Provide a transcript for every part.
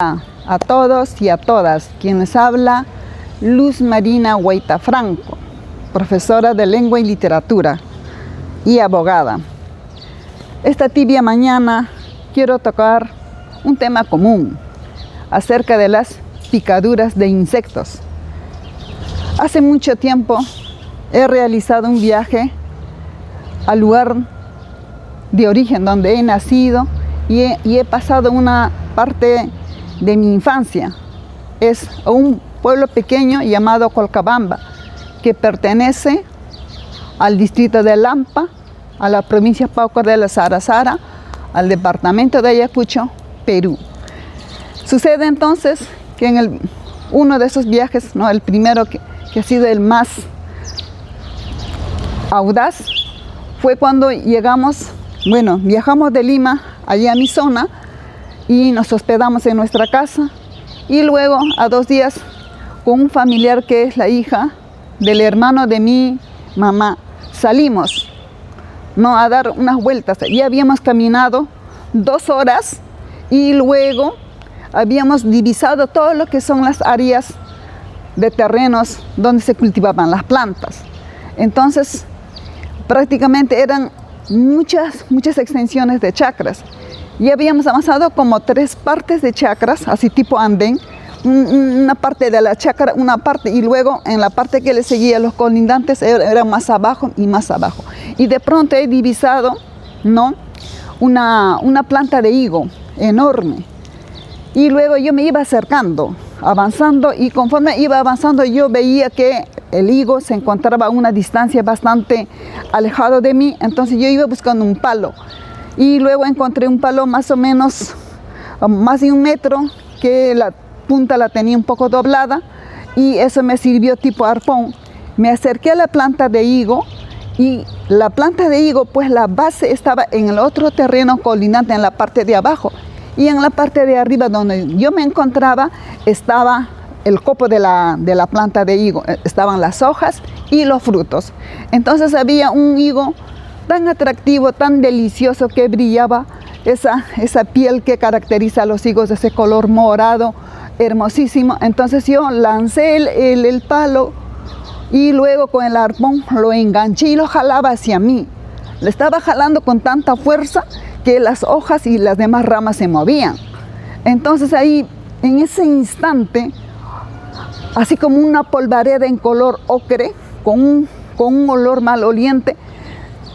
A todos y a todas, quienes habla Luz Marina Huayta Franco, profesora de Lengua y Literatura y abogada. Esta tibia mañana quiero tocar un tema común acerca de las picaduras de insectos. Hace mucho tiempo he realizado un viaje al lugar de origen donde he nacido y he pasado una parte de mi infancia. Es un pueblo pequeño llamado Colcabamba, que pertenece al distrito de Lampa, a la provincia Paucar de la Sarasara, al departamento de Ayacucho, Perú. Sucede entonces que en uno de esos viajes, el primero que ha sido el más audaz, fue cuando viajamos de Lima allá a mi zona y nos hospedamos en nuestra casa, y luego a 2 días con un familiar que es la hija del hermano de mi mamá salimos a dar unas vueltas. Ya habíamos caminado 2 horas y luego habíamos divisado todo lo que son las áreas de terrenos donde se cultivaban las plantas. Entonces prácticamente eran muchas extensiones de chacras. Ya habíamos avanzado como 3 partes de chacras, así tipo andén, una parte de la chacra, una parte, y luego en la parte que le seguía los colindantes era más abajo y más abajo. Y de pronto he divisado una planta de higo enorme. Y luego yo me iba acercando, avanzando, y conforme iba avanzando yo veía que el higo se encontraba a una distancia bastante alejado de mí. Entonces yo iba buscando un palo. Y luego encontré un palo más o menos, más de 1 metro, que la punta la tenía un poco doblada, y eso me sirvió tipo arpón. Me acerqué a la planta de higo, y la planta de higo, pues la base estaba en el otro terreno colindante, en la parte de abajo. Y en la parte de arriba, donde yo me encontraba, estaba el copo de la planta de higo. Estaban las hojas y los frutos. Entonces había un higo tan atractivo, tan delicioso, que brillaba esa piel que caracteriza a los higos, ese color morado, hermosísimo. Entonces yo lancé el palo y luego con el arpón lo enganché y lo jalaba hacia mí. Le estaba jalando con tanta fuerza que las hojas y las demás ramas se movían. Entonces ahí, en ese instante, así como una polvareda en color ocre, con un olor maloliente,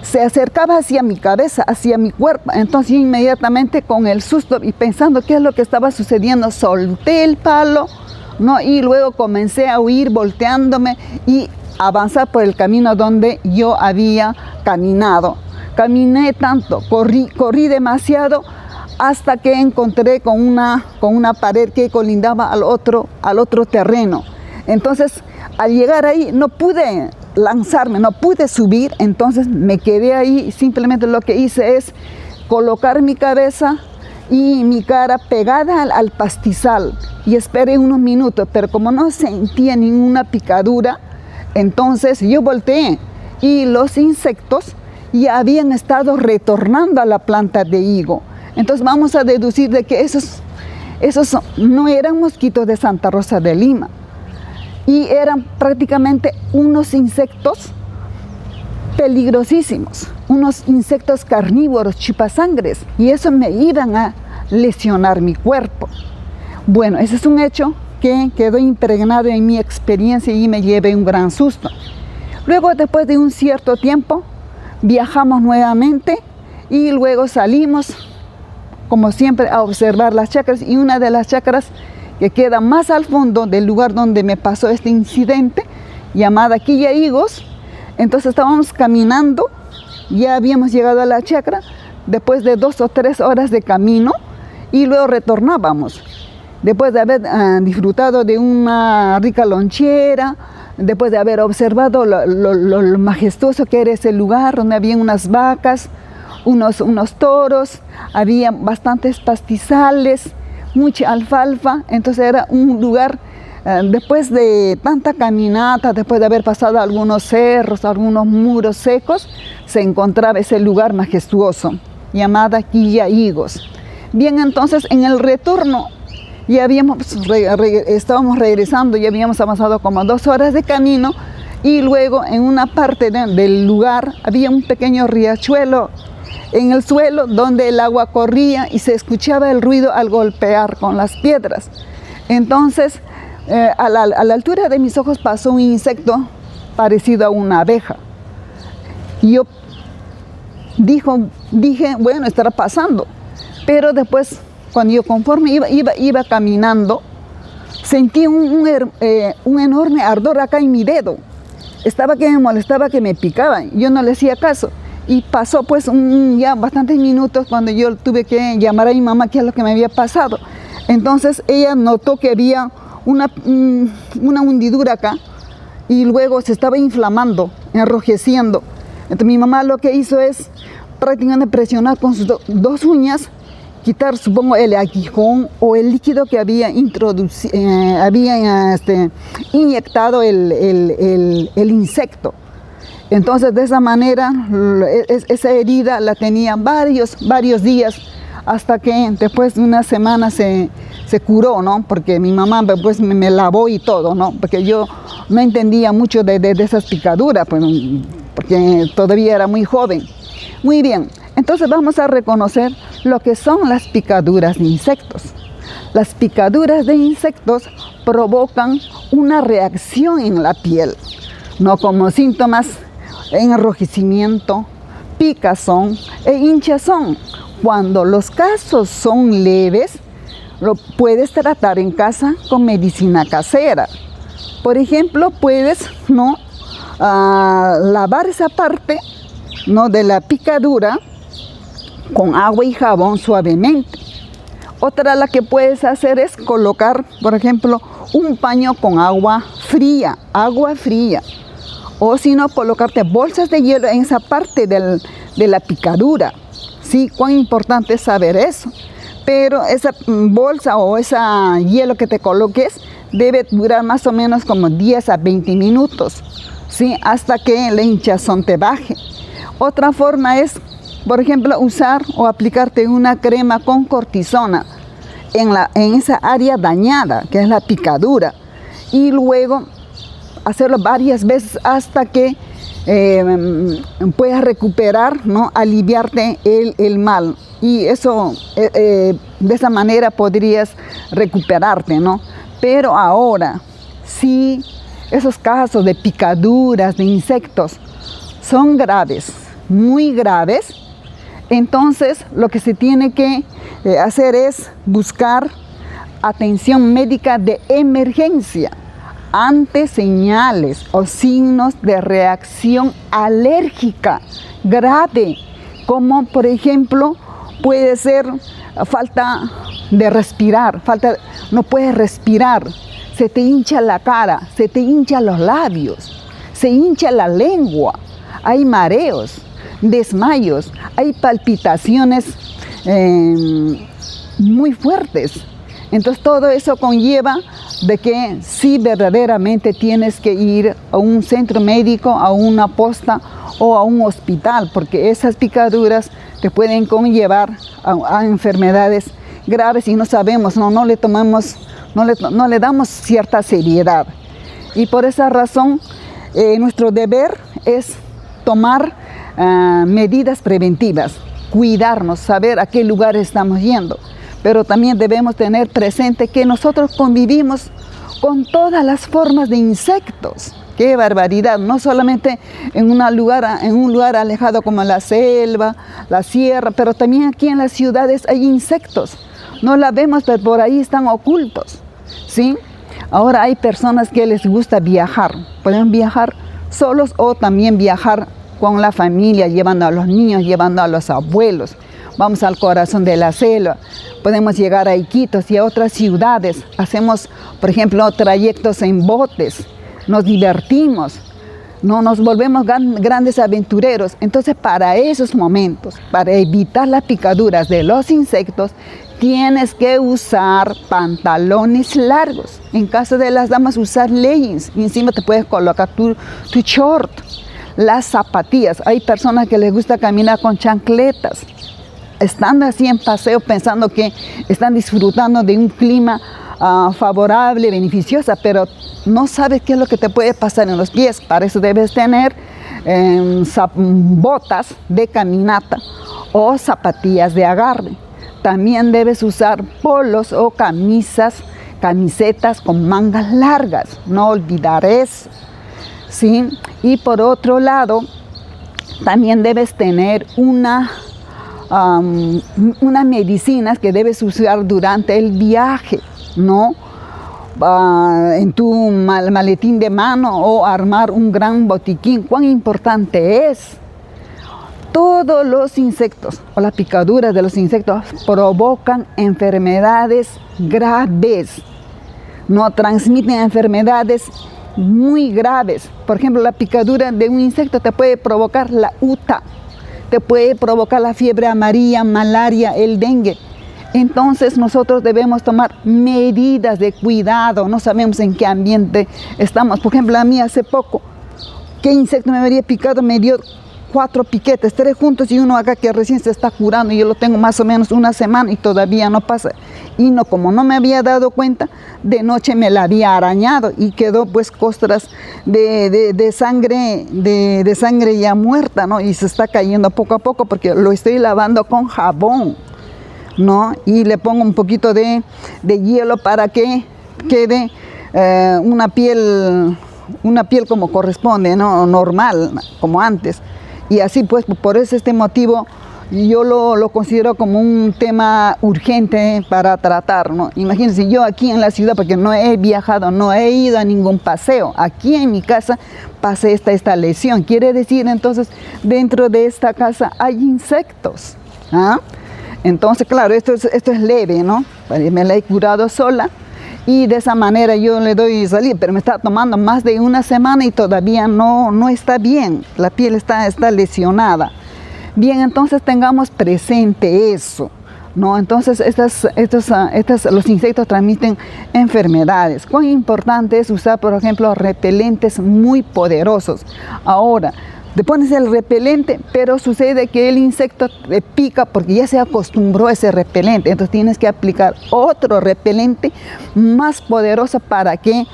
se acercaba hacia mi cabeza, hacia mi cuerpo. Entonces yo inmediatamente, con el susto y pensando qué es lo que estaba sucediendo, solté el palo, y luego comencé a huir volteándome y avanzar por el camino donde yo había caminado. Caminé tanto, corrí demasiado, hasta que encontré con una pared que colindaba al otro terreno. Entonces al llegar ahí no pude lanzarme, no pude subir. Entonces me quedé ahí. Simplemente lo que hice es colocar mi cabeza y mi cara pegada al pastizal y esperé unos minutos, pero como no sentía ninguna picadura, entonces yo volteé y los insectos ya habían estado retornando a la planta de higo. Entonces vamos a deducir de que esos no eran mosquitos de Santa Rosa de Lima, y eran prácticamente unos insectos peligrosísimos, unos insectos carnívoros, chupasangres, y eso me iban a lesionar mi cuerpo. Bueno, ese es un hecho que quedó impregnado en mi experiencia y me llevé un gran susto. Luego, después de un cierto tiempo, viajamos nuevamente y luego salimos, como siempre, a observar las chacras, y una de las chacras que queda más al fondo del lugar donde me pasó este incidente, llamada Quilla Higos. Entonces estábamos caminando, ya habíamos llegado a la chacra después de 2 o 3 horas de camino, y luego retornábamos. Después de haber disfrutado de una rica lonchera, después de haber observado lo majestuoso que era ese lugar, donde había unas vacas, unos toros, había bastantes pastizales, mucha alfalfa. Entonces era un lugar, después de tanta caminata, después de haber pasado algunos cerros, algunos muros secos, se encontraba ese lugar majestuoso, llamada Quilla Higos. Bien, entonces en el retorno y estábamos regresando, ya habíamos avanzado como 2 horas de camino, y luego en una parte del lugar había un pequeño riachuelo en el suelo donde el agua corría y se escuchaba el ruido al golpear con las piedras. Entonces, a la altura de mis ojos pasó un insecto parecido a una abeja. Y yo dije, bueno, estará pasando. Pero después, cuando yo conforme iba caminando, sentí un enorme ardor acá en mi dedo. Estaba que me molestaba, que me picaba. Yo no le hacía caso. Y pasó pues ya bastantes minutos cuando yo tuve que llamar a mi mamá qué es lo que me había pasado. Entonces ella notó que había una hundidura acá y luego se estaba inflamando, enrojeciendo. Entonces mi mamá lo que hizo es prácticamente presionar con sus 2 uñas, quitar, supongo, el aguijón o el líquido que había inyectado el insecto. Entonces, de esa manera, esa herida la tenía varios días, hasta que después de una semana se curó, ¿no? Porque mi mamá pues me lavó y todo, ¿no? Porque yo no entendía mucho de esas picaduras, pues, porque todavía era muy joven. Muy bien, entonces vamos a reconocer lo que son las picaduras de insectos. Las picaduras de insectos provocan una reacción en la piel, no como síntomas enrojecimiento, picazón e hinchazón. Cuando los casos son leves, lo puedes tratar en casa con medicina casera. Por ejemplo, puedes lavar esa parte, ¿no?, de la picadura con agua y jabón suavemente. Otra la que puedes hacer es colocar, por ejemplo, un paño con agua fría. O si no, colocarte bolsas de hielo en esa parte de la picadura. Sí, cuán importante es saber eso. Pero esa bolsa o ese hielo que te coloques debe durar más o menos como 10 a 20 minutos, ¿sí?, hasta que la hinchazón te baje. Otra forma es, por ejemplo, usar o aplicarte una crema con cortisona en esa área dañada, que es la picadura. Y luego hacerlo varias veces hasta que puedas recuperar, ¿no?, aliviarte el mal. Y eso, de esa manera podrías recuperarte, ¿no? Pero ahora, si esos casos de picaduras de insectos son graves, muy graves, entonces lo que se tiene que hacer es buscar atención médica de emergencia ante señales o signos de reacción alérgica grave, como por ejemplo puede ser falta de respirar, no puedes respirar, se te hincha la cara, se te hinchan los labios, se hincha la lengua, hay mareos, desmayos, hay palpitaciones muy fuertes. Entonces todo eso conlleva de que sí verdaderamente tienes que ir a un centro médico, a una posta o a un hospital, porque esas picaduras te pueden conllevar a enfermedades graves y no sabemos, no le damos cierta seriedad. Y por esa razón nuestro deber es tomar medidas preventivas, cuidarnos, saber a qué lugar estamos yendo. Pero también debemos tener presente que nosotros convivimos con todas las formas de insectos. ¡Qué barbaridad! No solamente en un lugar alejado como la selva, la sierra, pero también aquí en las ciudades hay insectos. No la vemos, pero por ahí están ocultos, ¿sí? Ahora hay personas que les gusta viajar. Pueden viajar solos o también viajar con la familia, llevando a los niños, llevando a los abuelos. Vamos al corazón de la selva, podemos llegar a Iquitos y a otras ciudades. Hacemos, por ejemplo, trayectos en botes, nos divertimos, no nos volvemos grandes aventureros. Entonces, para esos momentos, para evitar las picaduras de los insectos, tienes que usar pantalones largos. En caso de las damas, usar leggings y encima te puedes colocar tu short. Las zapatillas, hay personas que les gusta caminar con chancletas. Están así en paseo pensando que están disfrutando de un clima favorable, beneficiosa, pero no sabes qué es lo que te puede pasar en los pies. Para eso debes tener botas de caminata o zapatillas de agarre. También debes usar polos o camisetas con mangas largas. No olvidar eso, ¿sí? Y por otro lado, también debes tener unas medicinas que debes usar durante el viaje, ¿no? En tu maletín de mano o armar un gran botiquín. ¿Cuán importante es? Todos los insectos o las picaduras de los insectos provocan enfermedades graves, no transmiten enfermedades muy graves. Por ejemplo, la picadura de un insecto te puede provocar la UTA, te puede provocar la fiebre amarilla, malaria, el dengue. Entonces nosotros debemos tomar medidas de cuidado. No sabemos en qué ambiente estamos. Por ejemplo, a mí hace poco, ¿qué insecto me habría picado? Me dio 4 piquetes, 3 juntos y uno acá que recién se está curando. Y yo lo tengo más o menos una semana y todavía no pasa. Y no, como no me había dado cuenta, de noche me la había arañado y quedó pues costras de sangre ya muerta, ¿no? Y se está cayendo poco a poco porque lo estoy lavando con jabón, ¿no? Y le pongo un poquito de hielo para que quede una piel como corresponde, ¿no? Normal, como antes. Y así pues, por este motivo, yo lo considero como un tema urgente para tratar, ¿no? Imagínense, yo aquí en la ciudad, porque no he viajado, no he ido a ningún paseo, aquí en mi casa pasé esta lesión. Quiere decir, entonces, dentro de esta casa hay insectos, ¿ah? Entonces, claro, esto es leve, ¿no? Me la he curado sola. Y de esa manera yo le doy salir, pero me está tomando más de una semana y todavía no está bien. La piel está lesionada. Bien, entonces tengamos presente eso, ¿no? Entonces los insectos transmiten enfermedades. Cuán importante es usar, por ejemplo, repelentes muy poderosos. Ahora, te pones el repelente, pero sucede que el insecto te pica porque ya se acostumbró a ese repelente. Entonces tienes que aplicar otro repelente más poderoso para que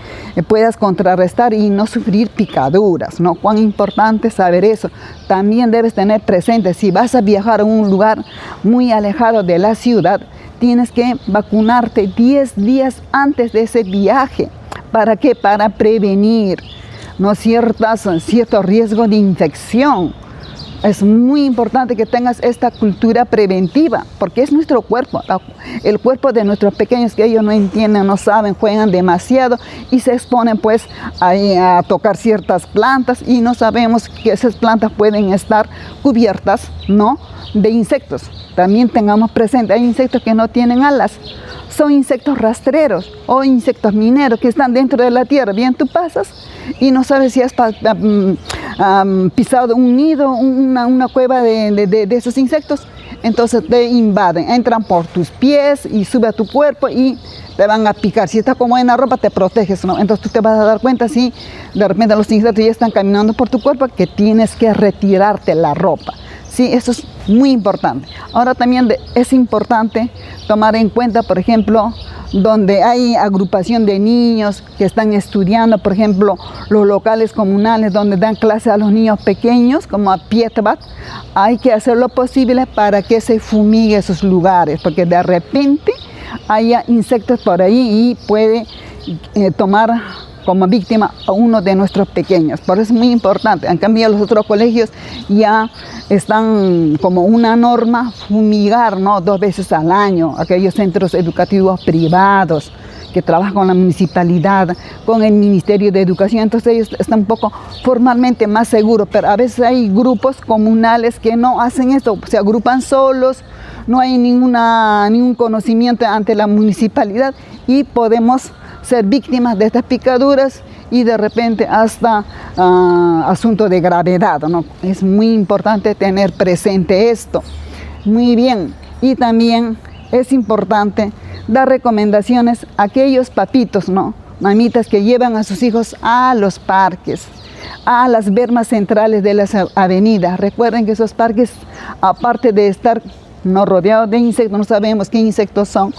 puedas contrarrestar y no sufrir picaduras, ¿no? Cuán importante es saber eso. También debes tener presente, si vas a viajar a un lugar muy alejado de la ciudad, tienes que vacunarte 10 días antes de ese viaje. ¿Para qué? Para prevenir, ¿no? Cierto riesgo de infección. Es muy importante que tengas esta cultura preventiva, porque es nuestro cuerpo, el cuerpo de nuestros pequeños, que ellos no entienden, no saben, juegan demasiado y se exponen pues a tocar ciertas plantas y no sabemos que esas plantas pueden estar cubiertas, ¿no?, de insectos. También tengamos presente, hay insectos que no tienen alas, son insectos rastreros o insectos mineros que están dentro de la tierra. Bien, tú pasas y no sabes si has pisado un nido, una cueva de esos insectos. Entonces te invaden, entran por tus pies y suben a tu cuerpo y te van a picar. Si estás como en la ropa, te proteges, ¿no? Entonces tú te vas a dar cuenta si de repente los insectos ya están caminando por tu cuerpo, que tienes que retirarte la ropa. Sí, eso es muy importante. Ahora también es importante tomar en cuenta, por ejemplo, donde hay agrupación de niños que están estudiando, por ejemplo, los locales comunales donde dan clases a los niños pequeños, como a Pietbat, hay que hacer lo posible para que se fumigue esos lugares, porque de repente haya insectos por ahí y puede tomar como víctima a uno de nuestros pequeños. Por eso es muy importante. En cambio, los otros colegios ya están como una norma fumigar, ¿no?, 2 veces al año. Aquellos centros educativos privados que trabajan con la municipalidad, con el Ministerio de Educación, entonces ellos están un poco formalmente más seguros, pero a veces hay grupos comunales que no hacen esto, se agrupan solos, no hay ningún conocimiento ante la municipalidad y podemos ser víctimas de estas picaduras y de repente hasta asunto de gravedad, ¿no? Es muy importante tener presente esto. Muy bien, y también es importante dar recomendaciones a aquellos papitos, ¿no?, mamitas que llevan a sus hijos a los parques, a las bermas centrales de las avenidas. Recuerden que esos parques, aparte de estar no rodeados de insectos, no sabemos qué insectos son,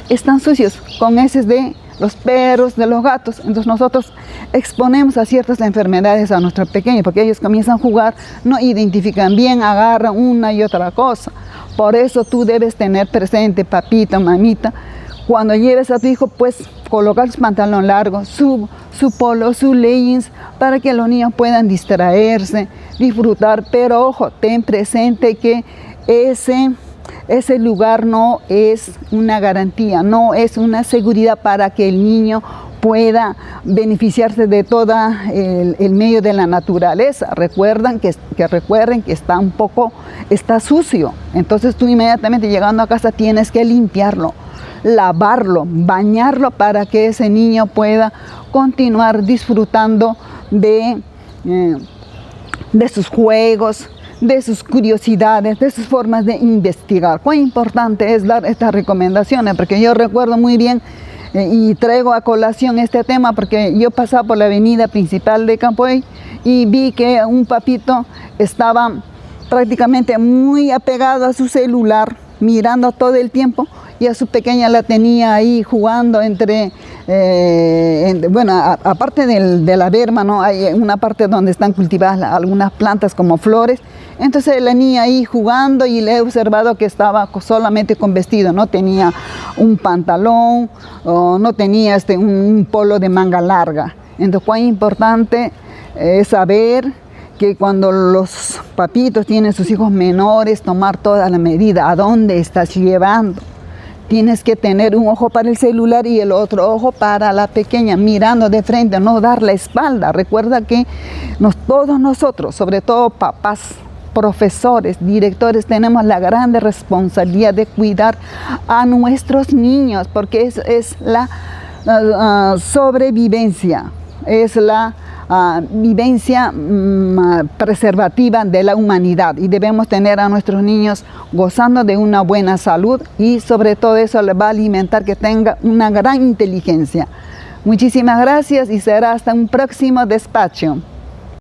están sucios con heces de los perros, de los gatos. Entonces nosotros exponemos a ciertas enfermedades a nuestros pequeños, porque ellos comienzan a jugar, no identifican bien, agarran una y otra cosa. Por eso tú debes tener presente, papita, mamita, cuando lleves a tu hijo, pues colocar su pantalón largo, su polo, su leggings, para que los niños puedan distraerse, disfrutar. Pero ojo, ten presente que ese lugar no es una garantía, no es una seguridad para que el niño pueda beneficiarse de todo el medio de la naturaleza. Recuerden que está sucio. Entonces tú inmediatamente llegando a casa tienes que limpiarlo, lavarlo, bañarlo, para que ese niño pueda continuar disfrutando de sus juegos, de sus curiosidades, de sus formas de investigar. Cuán importante es dar estas recomendaciones, porque yo recuerdo muy bien y traigo a colación este tema porque yo pasaba por la avenida principal de Campoy y vi que un papito estaba prácticamente muy apegado a su celular, mirando todo el tiempo, y a su pequeña la tenía ahí jugando aparte de la berma, ¿no? Hay una parte donde están cultivadas algunas plantas como flores. Entonces la niña ahí jugando, y le he observado que estaba solamente con vestido, no tenía un pantalón, o no tenía un polo de manga larga. Entonces cuán importante es saber que cuando los papitos tienen sus hijos menores, tomar toda la medida, a dónde estás llevando. Tienes que tener un ojo para el celular y el otro ojo para la pequeña, mirando de frente, no dar la espalda. Recuerda que todos nosotros, sobre todo papás, profesores, directores, tenemos la grande responsabilidad de cuidar a nuestros niños, porque es la sobrevivencia, es la vivencia preservativa de la humanidad, y debemos tener a nuestros niños gozando de una buena salud, y sobre todo eso les va a alimentar que tenga una gran inteligencia. Muchísimas gracias y será hasta un próximo despacho.